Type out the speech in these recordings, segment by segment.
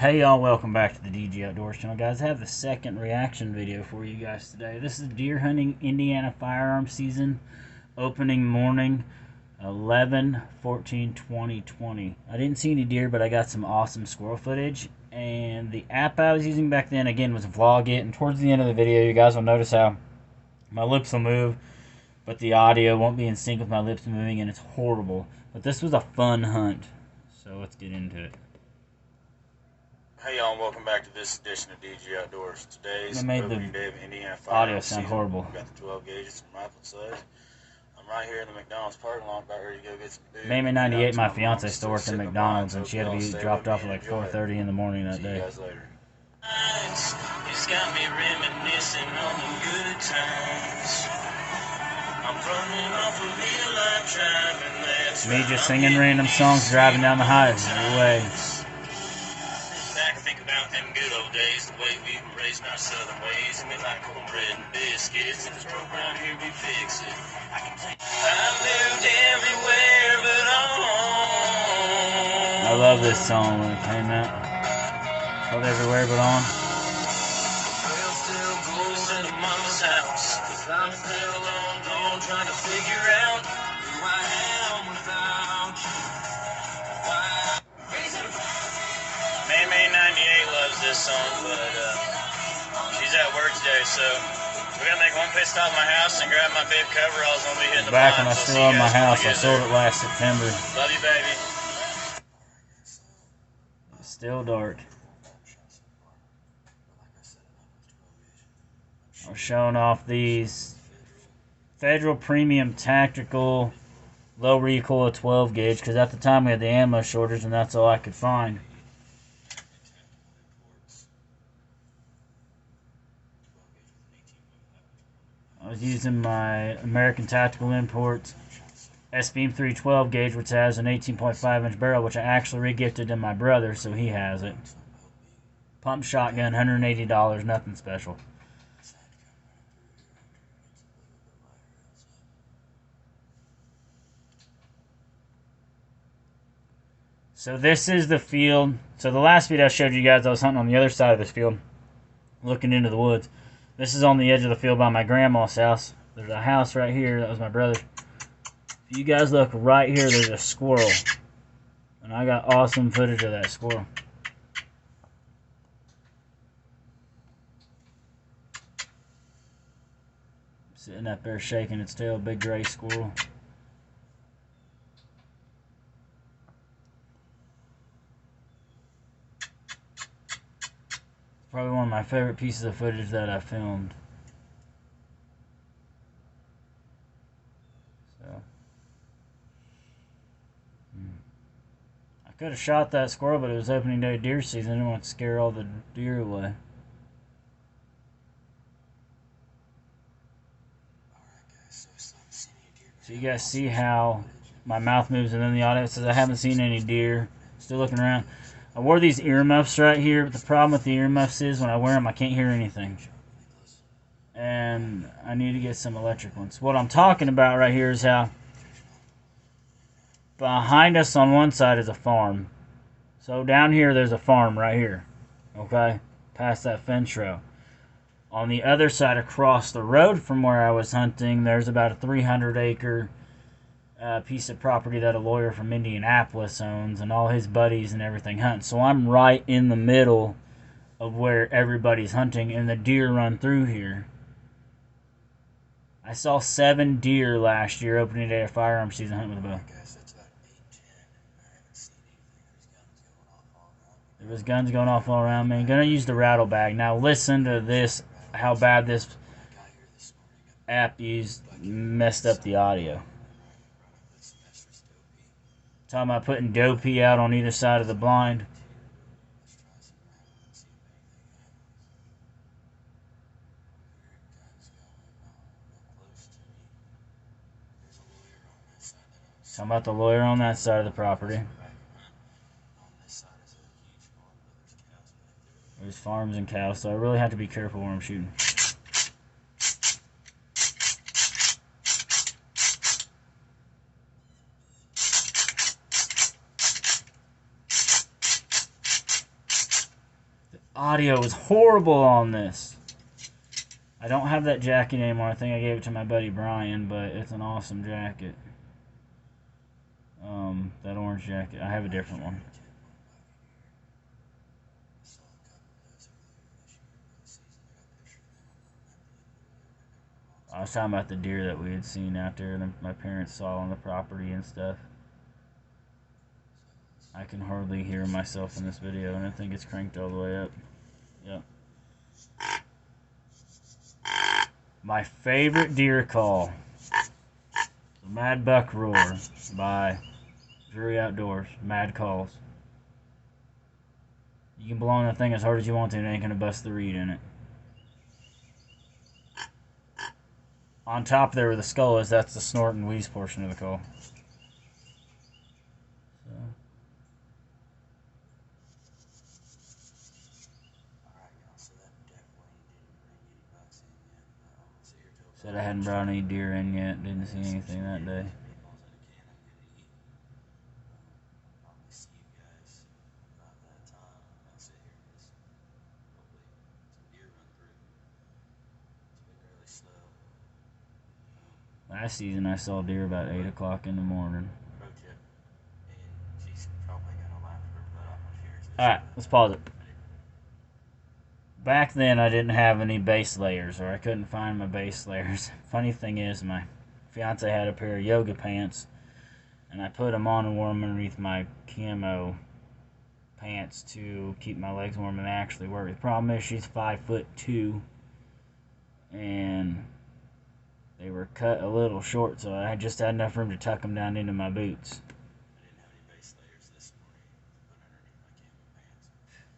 Hey y'all, welcome back to the DG Outdoors channel, guys. I have the second reaction video for you guys today. This is deer hunting Indiana firearm season, opening morning, 11/14/2020. I didn't see any deer, but I got some awesome squirrel footage. And the app I was using back then, again, was Vlogit. And towards the end of the video, you guys will notice how my lips will move, but the audio won't be in sync with my lips moving, and it's horrible. But this was a fun hunt, so let's get into it. Hey y'all, and welcome back to this edition of DG Outdoors. Today's opening day of Indiana audio firearms sound season. horrible. We've got the 12 gauges from rifle size. I'm right here in the McDonald's parking lot, about ready to go get some food. Mamie 98, my fiance, still worked at McDonald's, and she had to be dropped off at like 4:30 in the morning that day. See you guys later. It's got me reminiscing on the good times. I'm running off a real life driving. That's Me just singing random songs driving down the highway. Back and think about them good old days, the way we were raised in our southern ways, and we like cornbread and biscuits. If it's broke around here, we fix it. I've lived everywhere but on. I love this song when it came out. Called Everywhere But On. Well, still close to the mama's house, 'cause I'm still on trying to figure out who I am without you. Mamie 98 loves this song, but she's at work today, so we're gonna make one pit stop at my house and grab my bib coveralls, and we'll be hitting the Back when I blinds. So still see owned you my guys when we house, I get sold there. it last September. Love you, baby. It's still dark. I'm showing off these Federal Premium Tactical low recoil 12 gauge, because at the time we had the ammo shortage and that's all I could find. I was using my American Tactical Imports S-Beam 312 gauge, which has an 18.5 inch barrel, which I actually re-gifted to my brother, so he has it. Pump shotgun, $180, nothing special. So this is the field. So the last video I showed you guys, I was hunting on the other side of this field, looking into the woods. This is on the edge of the field by my grandma's house. There's a house right here. That was my brother's. If you guys look right here, there's a squirrel. And I got awesome footage of that squirrel. Sitting up there shaking its tail, big gray squirrel. Probably one of my favorite pieces of footage that I filmed. So I could have shot that squirrel, but it was opening day deer season. I didn't want to scare all the deer away. So you guys see how my mouth moves, and then the audio says I haven't seen any deer. Still looking around. I wore these earmuffs right here, but the problem with the earmuffs is when I wear them, I can't hear anything. And I need to get some electric ones. What I'm talking about right here is how behind us on one side is a farm. So down here, there's a farm right here. Okay? Past that fence row. On the other side, across the road from where I was hunting, there's about a 300-acre piece of property that a lawyer from Indianapolis owns, and all his buddies and everything hunt. So I'm right in the middle of where everybody's hunting, and the deer run through here. I saw 7 deer last year opening day of firearm season hunting with a bow. There was guns going off all around me. I'm gonna use the rattle bag. Now listen to this, how bad this app messed up the audio. Talking about putting dopey out on either side of the blind. Talking about the lawyer on that side of the property. There's farms and cows, so I really have to be careful where I'm shooting. Audio is horrible on this. I don't have that jacket anymore. I think I gave it to my buddy Brian, but it's an awesome jacket. That orange jacket. I have a different one. I was talking about the deer that we had seen out there that my parents saw on the property and stuff. I can hardly hear myself in this video, and I think it's cranked all the way up. Yep. My favorite deer call. The Mad Buck Roar by Drury Outdoors. Mad calls. You can blow on that thing as hard as you want to, and it ain't gonna bust the reed in it. On top there where the skull is, that's the snort and wheeze portion of the call. Said I hadn't brought any deer in yet. Didn't see anything that day. Last season I saw deer about 8 o'clock in the morning. Alright, let's pause it. Back then I didn't have any base layers, or I couldn't find my base layers. Funny thing is, my fiance had a pair of yoga pants, and I put them on and wore them underneath my camo pants to keep my legs warm, and they actually work. The problem is she's 5'2", and they were cut a little short, so I just had enough room to tuck them down into my boots. I didn't have any base layers this morning to put underneath my camo pants.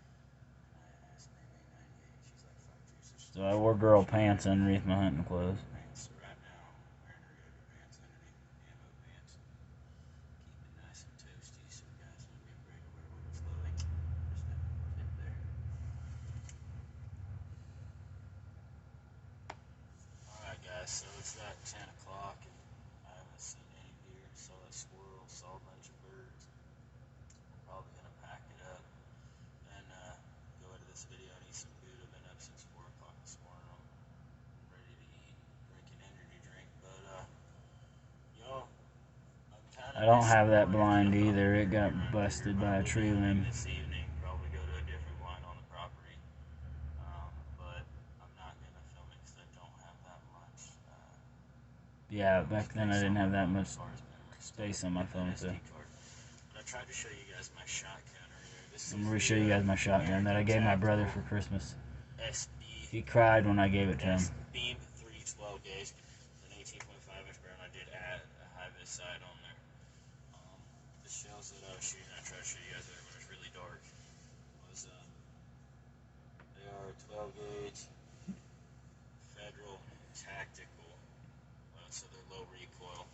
And I asked maybe 98. She's like 5'2", So I wore girl pants underneath my hunting clothes. So right now, I'm wearing her yoga pants underneath the camo pants. Keep it nice and toasty so guys don't get afraid to wear what it's loading. There's no tip there. Alright guys, so it's that 10 o'clock and I haven't seen any deer. Saw a squirrel, saw a bunch of birds. We're probably gonna pack it up and go into this video and eat some food. I've been up since 4 o'clock this morning. I'm ready to eat, drink an energy drink, but y'all, I'm kinda I don't have that missing blind more either. It got busted by a tree limb. this evening. Probably go to a different blind on the property. But I'm not gonna film it because I don't have that much. Yeah, back then I didn't have that much space on my phone, so. But I tried to show you guys my shotgun earlier. I'm gonna show you guys my shotgun that I gave my brother for Christmas. SB. He cried when I gave it to him. Beam 312 gauge, an 18.5-inch barrel. I did add a high-vis sight on there. The shells that I was shooting, I tried to show you guys earlier when it was really dark. Was they are 12 gauge Federal tactical, so they're low recoil.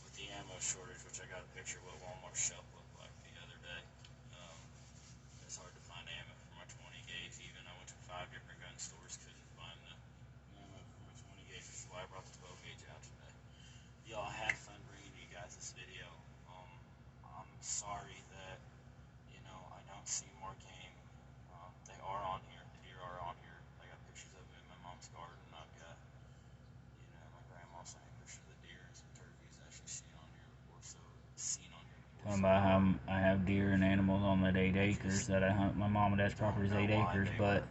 With the ammo shortage, which I got a picture of what Walmart shelf looked like the other day. It's hard to find ammo for my 20 gauge. Even I went to 5 different gun stores, couldn't find the ammo for my 20 gauge, which is why I brought the 12 gauge out today. Y'all, I had fun bringing you guys this video. I'm sorry that I don't see more game. They are on here. The deer are on here. I got pictures of them in my mom's garden. I've got my grandma sent me pictures of the deer and some turkeys that she's seen on here before. Talking about how I have deer and animals on that 8 acres that I hunt. My mom and dad's property is 8 acres, but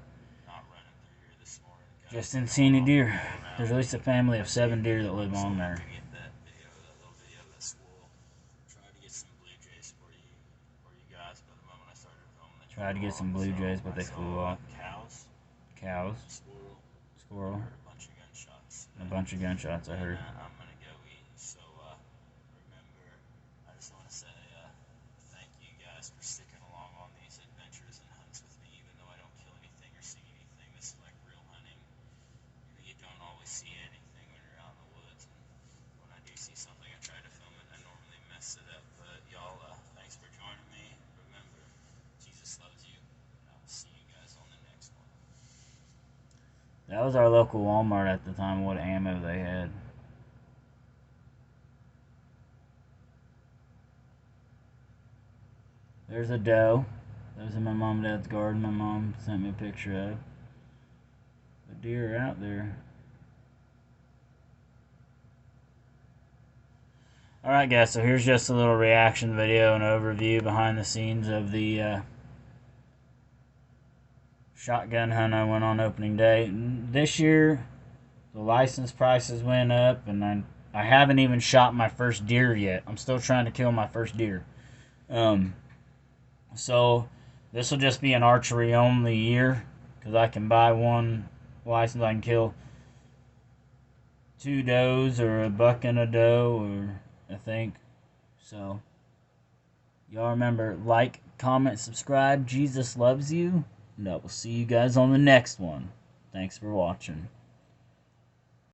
just didn't see any deer. There's at least a family of 7 deer that live on there. Tried to get some blue jays, but they flew off. Cows. Squirrel. A bunch of gunshots, I heard. I'm gonna go eat. So remember, I just want to say thank you guys for sticking along on these adventures and hunts with me, even though I don't kill anything or see anything. This is like real hunting. You don't always see anything when you're out in the woods. And when I do see something, I try to film it. I normally mess it up. But y'all, thanks for joining me. Remember, Jesus loves you. And I will see you guys on the next one. That was our local Walmart at the time, what ammo they had. There's a doe. That was in my mom and dad's garden. My mom sent me a picture of. The deer are out there. Alright guys, so here's just a little reaction video and overview behind the scenes of the shotgun hunt I went on opening day. This year, the license prices went up, and I haven't even shot my first deer yet. I'm still trying to kill my first deer. So this will just be an archery only year, because I can buy one license. I can kill 2 does or a buck and a doe, or I think. So y'all remember, like, comment, subscribe. Jesus loves you, and I will see you guys on the next one. Thanks for watching.